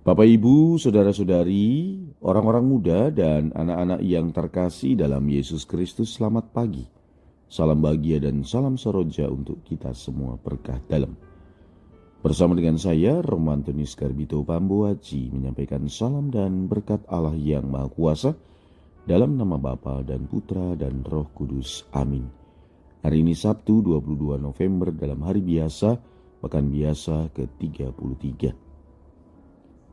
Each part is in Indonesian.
Bapak, Ibu, saudara-saudari, orang-orang muda dan anak-anak yang terkasih dalam Yesus Kristus, selamat pagi. Salam bahagia dan salam soroja untuk kita semua berkah dalam. Bersama dengan saya, Romantonis Garbito Pambuaji, menyampaikan salam dan berkat Allah yang Maha Kuasa dalam nama Bapa dan Putra dan Roh Kudus. Amin. Hari ini Sabtu 22 November dalam hari biasa, pekan biasa ke-33.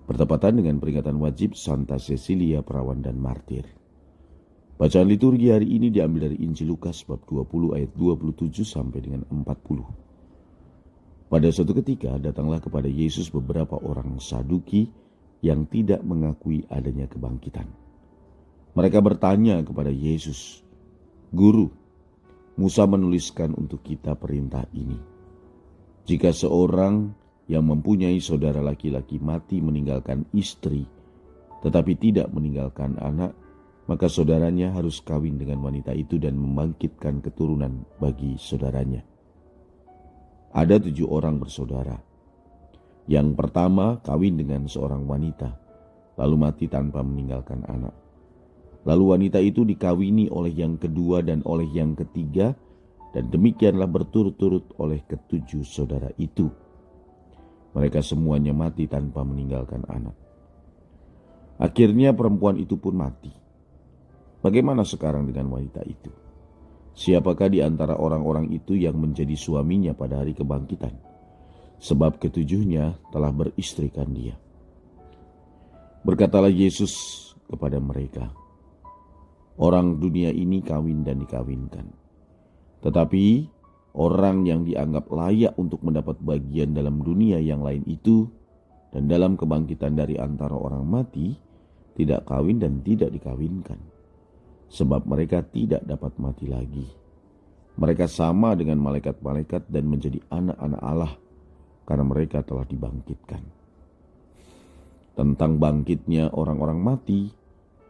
Bertepatan dengan peringatan wajib Santa Cecilia Perawan dan Martir. Bacaan liturgi hari ini diambil dari Injil Lukas bab 20 ayat 27 sampai dengan 40. Pada suatu ketika datanglah kepada Yesus beberapa orang Saduki yang tidak mengakui adanya kebangkitan. Mereka bertanya kepada Yesus, "Guru, Musa menuliskan untuk kita perintah ini. Jika seorang yang mempunyai saudara laki-laki mati meninggalkan istri, tetapi tidak meninggalkan anak, maka saudaranya harus kawin dengan wanita itu dan membangkitkan keturunan bagi saudaranya. Ada 7 orang bersaudara. Yang pertama kawin dengan seorang wanita, lalu mati tanpa meninggalkan anak. Lalu wanita itu dikawini oleh yang kedua dan oleh yang ketiga, dan demikianlah berturut-turut oleh ke-7 saudara itu. Mereka semuanya mati tanpa meninggalkan anak. Akhirnya perempuan itu pun mati. Bagaimana sekarang dengan wanita itu? Siapakah di antara orang-orang itu yang menjadi suaminya pada hari kebangkitan? Sebab ketujuhnya telah beristrikan dia." Berkatalah Yesus kepada mereka, "Orang dunia ini kawin dan dikawinkan. Tetapi orang yang dianggap layak untuk mendapat bagian dalam dunia yang lain itu dan dalam kebangkitan dari antara orang mati tidak kawin dan tidak dikawinkan. Sebab mereka tidak dapat mati lagi. Mereka sama dengan malaikat-malaikat dan menjadi anak-anak Allah karena mereka telah dibangkitkan." Tentang bangkitnya orang-orang mati,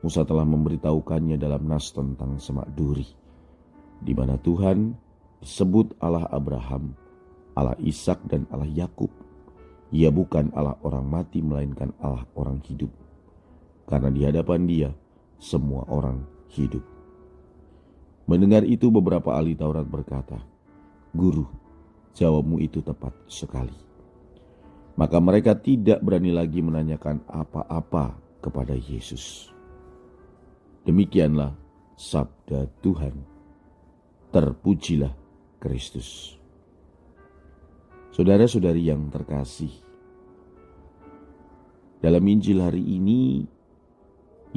Musa telah memberitahukannya dalam nas tentang Semak Duri, di mana Tuhan disebut Allah Abraham, Allah Ishak dan Allah Yakub. Ia bukan Allah orang mati melainkan Allah orang hidup. Karena di hadapan Dia semua orang hidup. Mendengar itu beberapa ahli Taurat berkata, "Guru, jawabmu itu tepat sekali." Maka mereka tidak berani lagi menanyakan apa-apa kepada Yesus. Demikianlah sabda Tuhan. Terpujilah Kristus. Saudara-saudari yang terkasih, dalam Injil hari ini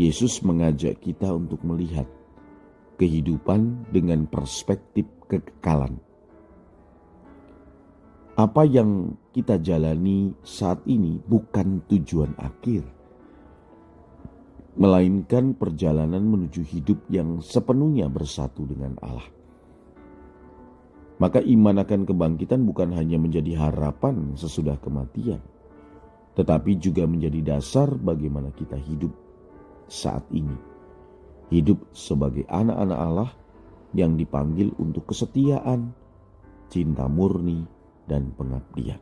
Yesus mengajak kita untuk melihat kehidupan dengan perspektif kekekalan. Apa yang kita jalani saat ini bukan tujuan akhir, melainkan perjalanan menuju hidup yang sepenuhnya bersatu dengan Allah. Maka iman akan kebangkitan bukan hanya menjadi harapan sesudah kematian, tetapi juga menjadi dasar bagaimana kita hidup saat ini. Hidup sebagai anak-anak Allah yang dipanggil untuk kesetiaan, cinta murni, dan pengabdian.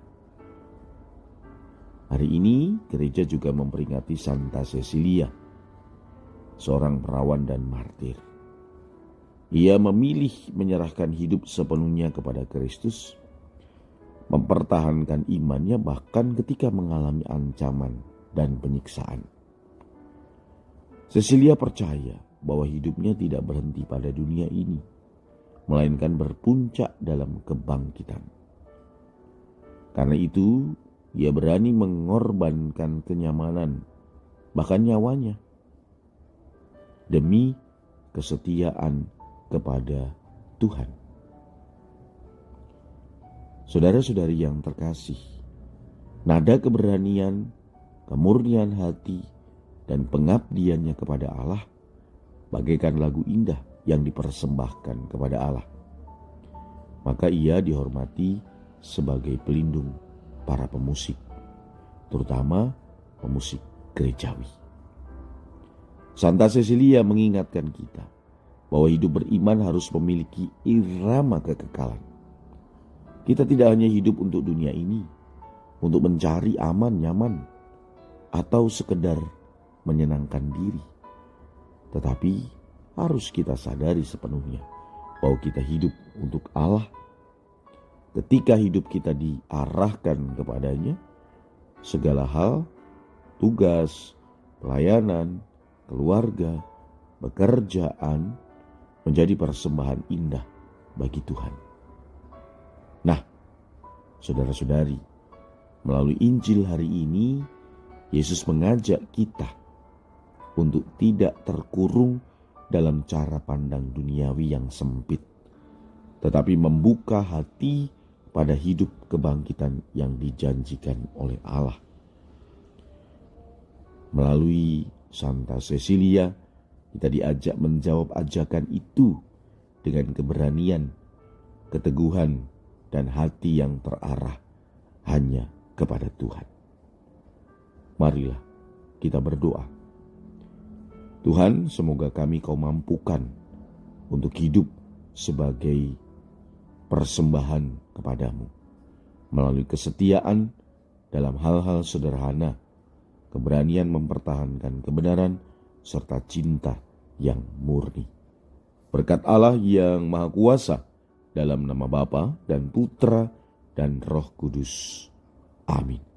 Hari ini gereja juga memperingati Santa Cecilia, seorang perawan dan martir. Ia memilih menyerahkan hidup sepenuhnya kepada Kristus, mempertahankan imannya bahkan ketika mengalami ancaman dan penyiksaan. Cecilia percaya bahwa hidupnya tidak berhenti pada dunia ini, melainkan berpuncak dalam kebangkitan. Karena itu, ia berani mengorbankan kenyamanan, bahkan nyawanya, demi kesetiaan kepada Tuhan. Saudara-saudari yang terkasih, nada keberanian, kemurnian hati, dan pengabdiannya kepada Allah bagaikan lagu indah yang dipersembahkan kepada Allah. Maka ia dihormati sebagai pelindung para pemusik, terutama pemusik gerejawi. Santa Cecilia mengingatkan kita bahwa hidup beriman harus memiliki irama kekekalan. Kita tidak hanya hidup untuk dunia ini, untuk mencari aman, nyaman, atau sekedar menyenangkan diri. Tetapi harus kita sadari sepenuhnya bahwa kita hidup untuk Allah. Ketika hidup kita diarahkan kepadanya, segala hal, tugas, pelayanan, keluarga, pekerjaan menjadi persembahan indah bagi Tuhan. Nah, saudara-saudari, melalui Injil hari ini, Yesus mengajak kita untuk tidak terkurung dalam cara pandang duniawi yang sempit, tetapi membuka hati pada hidup kebangkitan yang dijanjikan oleh Allah. Melalui Santa Cecilia, kita diajak menjawab ajakan itu dengan keberanian, keteguhan, dan hati yang terarah hanya kepada Tuhan. Marilah kita berdoa. Tuhan, semoga kami Kau mampukan untuk hidup sebagai persembahan kepadamu melalui kesetiaan dalam hal-hal sederhana, keberanian mempertahankan kebenaran, serta cinta yang murni. Berkat Allah yang Maha Kuasa, dalam nama Bapa dan Putra dan Roh Kudus. Amin.